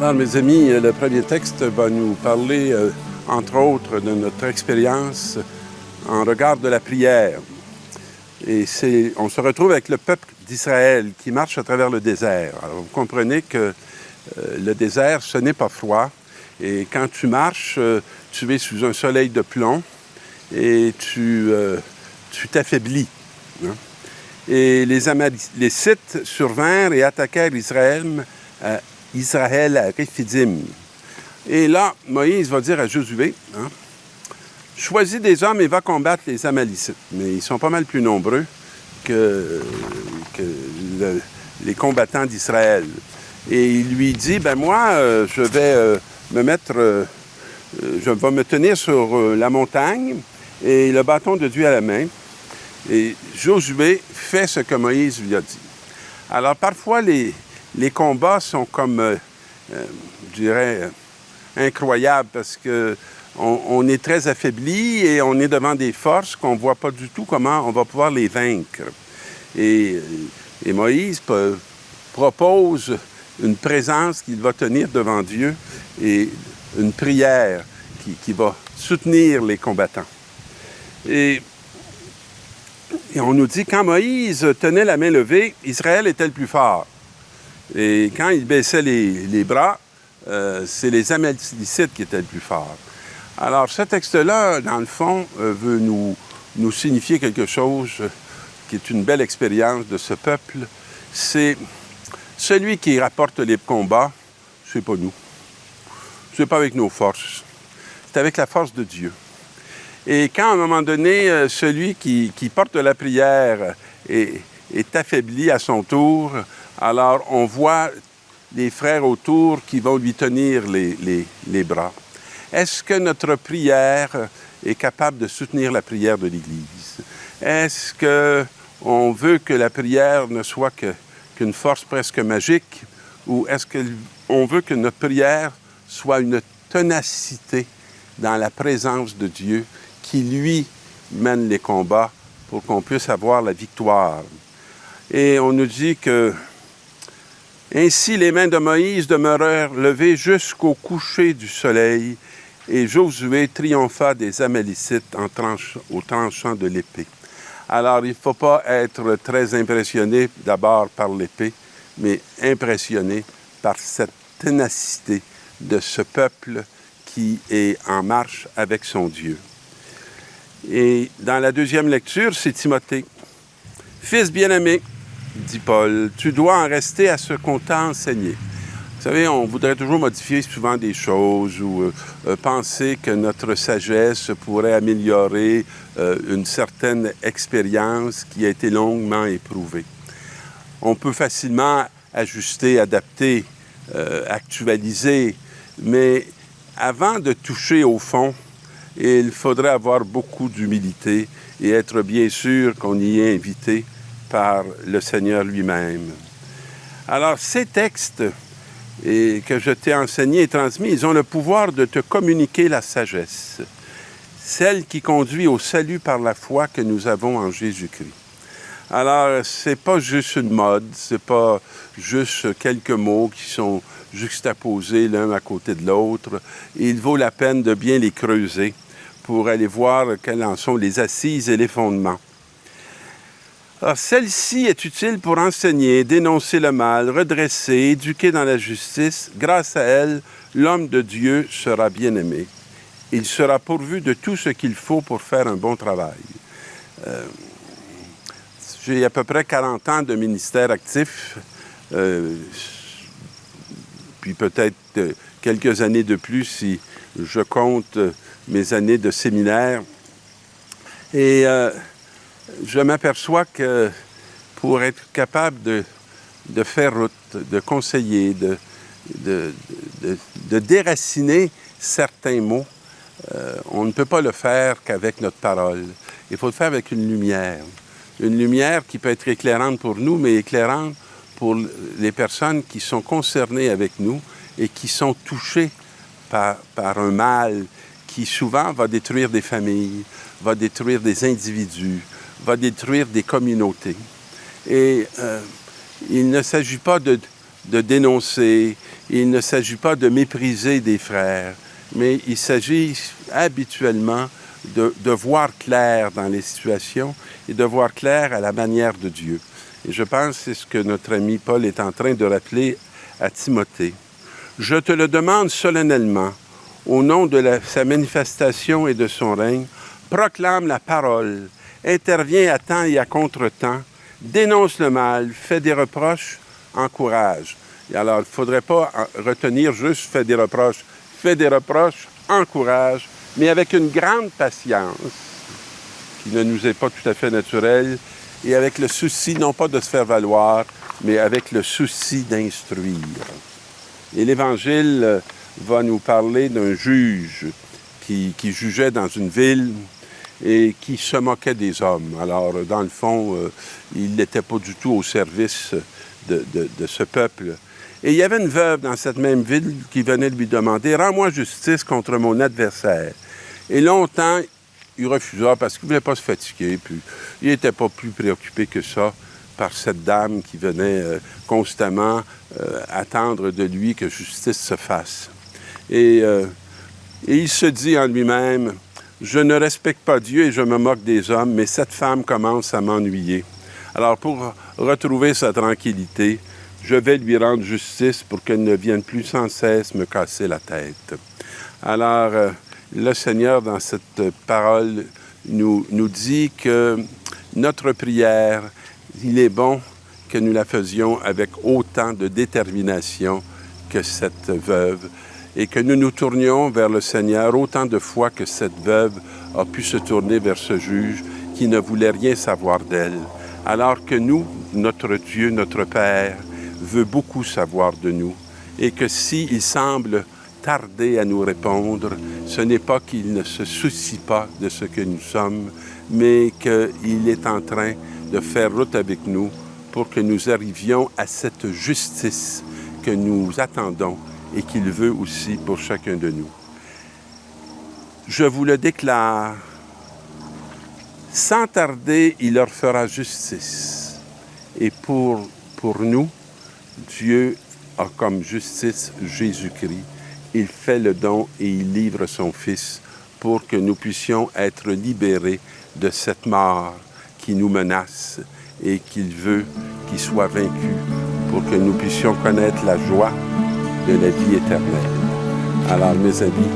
Alors, mes amis, le premier texte va nous parler, entre autres, de notre expérience en regard de la prière. Et on se retrouve avec le peuple d'Israël qui marche à travers le désert. Alors, vous comprenez que le désert, ce n'est pas froid. Et quand tu marches, tu es sous un soleil de plomb et tu t'affaiblis. Hein? Et les Amalécites survinrent et attaquèrent Israël à Réphidim. Et là, Moïse va dire à Josué, choisis des hommes et va combattre les Amalécites. Mais ils sont pas mal plus nombreux que les combattants d'Israël. Et il lui dit, moi, je vais me tenir sur la montagne et le bâton de Dieu à la main. Et Josué fait ce que Moïse lui a dit. Alors, parfois, les combats sont comme, je dirais, incroyables parce qu'on est très affaibli et on est devant des forces qu'on ne voit pas du tout comment on va pouvoir les vaincre. Et Moïse propose une présence qu'il va tenir devant Dieu et une prière qui va soutenir les combattants. Et on nous dit, quand Moïse tenait la main levée, Israël était le plus fort. Et quand il baissait les bras, c'est les Amalécites qui étaient le plus forts. Alors, ce texte-là, dans le fond, veut nous signifier quelque chose qui est une belle expérience de ce peuple. C'est celui qui rapporte les combats, c'est pas nous. C'est pas avec nos forces. C'est avec la force de Dieu. Et quand, à un moment donné, celui qui porte la prière est affaibli à son tour, alors on voit les frères autour qui vont lui tenir les bras. Est-ce que notre prière est capable de soutenir la prière de l'Église? Est-ce qu'on veut que la prière ne soit qu'une force presque magique, ou est-ce qu'on veut que notre prière soit une ténacité dans la présence de Dieu qui, lui, mène les combats pour qu'on puisse avoir la victoire? Et on nous dit que ainsi les mains de Moïse demeurèrent levées jusqu'au coucher du soleil, et Josué triompha des Amalécites au tranchant de l'épée. Alors, il ne faut pas être très impressionné d'abord par l'épée, mais impressionné par cette ténacité de ce peuple qui est en marche avec son Dieu. Et dans la deuxième lecture, c'est Timothée. « Fils bien-aimé, dit Paul, tu dois en rester à ce qu'on t'a enseigné. » Vous savez, on voudrait toujours modifier souvent des choses ou penser que notre sagesse pourrait améliorer une certaine expérience qui a été longuement éprouvée. On peut facilement ajuster, adapter, actualiser, mais avant de toucher au fond, il faudrait avoir beaucoup d'humilité et être bien sûr qu'on y est invité par le Seigneur lui-même. Alors, ces textes que je t'ai enseignés et transmis, ils ont le pouvoir de te communiquer la sagesse, celle qui conduit au salut par la foi que nous avons en Jésus-Christ. Alors, c'est pas juste une mode, c'est pas juste quelques mots qui sont juxtaposés l'un à côté de l'autre. Il vaut la peine de bien les creuser pour aller voir quelles en sont les assises et les fondements. Alors, celle-ci est utile pour enseigner, dénoncer le mal, redresser, éduquer dans la justice. Grâce à elle, l'homme de Dieu sera bien-aimé. Il sera pourvu de tout ce qu'il faut pour faire un bon travail. J'ai à peu près 40 ans de ministère actif, puis peut-être quelques années de plus si je compte mes années de séminaire. Et je m'aperçois que pour être capable de faire route, de conseiller, de déraciner certains mots, on ne peut pas le faire qu'avec notre parole. Il faut le faire avec une lumière qui peut être éclairante pour nous, mais éclairante pour les personnes qui sont concernées avec nous et qui sont touchées par un mal qui souvent va détruire des familles, va détruire des individus, va détruire des communautés. Et il ne s'agit pas de de dénoncer, il ne s'agit pas de mépriser des frères, mais il s'agit habituellement de voir clair dans les situations et de voir clair à la manière de Dieu. Et je pense que c'est ce que notre ami Paul est en train de rappeler à Timothée. Je te le demande solennellement, au nom de sa manifestation et de son règne, proclame la parole, interviens à temps et à contre-temps, dénonce le mal, fais des reproches, encourage. Et alors, il ne faudrait pas retenir juste fais des reproches, encourage, mais avec une grande patience, qui ne nous est pas tout à fait naturelle, et avec le souci, non pas de se faire valoir, mais avec le souci d'instruire. Et l'Évangile va nous parler d'un juge qui jugeait dans une ville et qui se moquait des hommes. Alors, dans le fond, il n'était pas du tout au service de ce peuple. Et il y avait une veuve dans cette même ville qui venait lui demander « Rends-moi justice contre mon adversaire ». Et longtemps, il refusa parce qu'il ne voulait pas se fatiguer, puis il n'était pas plus préoccupé que ça par cette dame qui venait constamment attendre de lui que justice se fasse. Et il se dit en lui-même, « Je ne respecte pas Dieu et je me moque des hommes, mais cette femme commence à m'ennuyer. Alors pour retrouver sa tranquillité, je vais lui rendre justice pour qu'elle ne vienne plus sans cesse me casser la tête. » Alors, le Seigneur, dans cette parole, nous dit que notre prière, il est bon que nous la faisions avec autant de détermination que cette veuve et que nous nous tournions vers le Seigneur autant de fois que cette veuve a pu se tourner vers ce juge qui ne voulait rien savoir d'elle. Alors que nous, notre Dieu, notre Père, veut beaucoup savoir de nous et que s'il semble tarder à nous répondre, ce n'est pas qu'il ne se soucie pas de ce que nous sommes, mais qu'il est en train de faire route avec nous pour que nous arrivions à cette justice que nous attendons et qu'il veut aussi pour chacun de nous. Je vous le déclare, sans tarder, il leur fera justice. Et pour nous, Dieu a comme justice Jésus-Christ. Il fait le don et il livre son Fils pour que nous puissions être libérés de cette mort qui nous menace et qu'il veut qu'il soit vaincu pour que nous puissions connaître la joie de la vie éternelle. Alors, mes amis,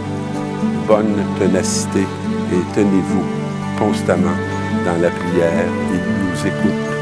bonne ténacité et tenez-vous constamment dans la prière. Il nous écoute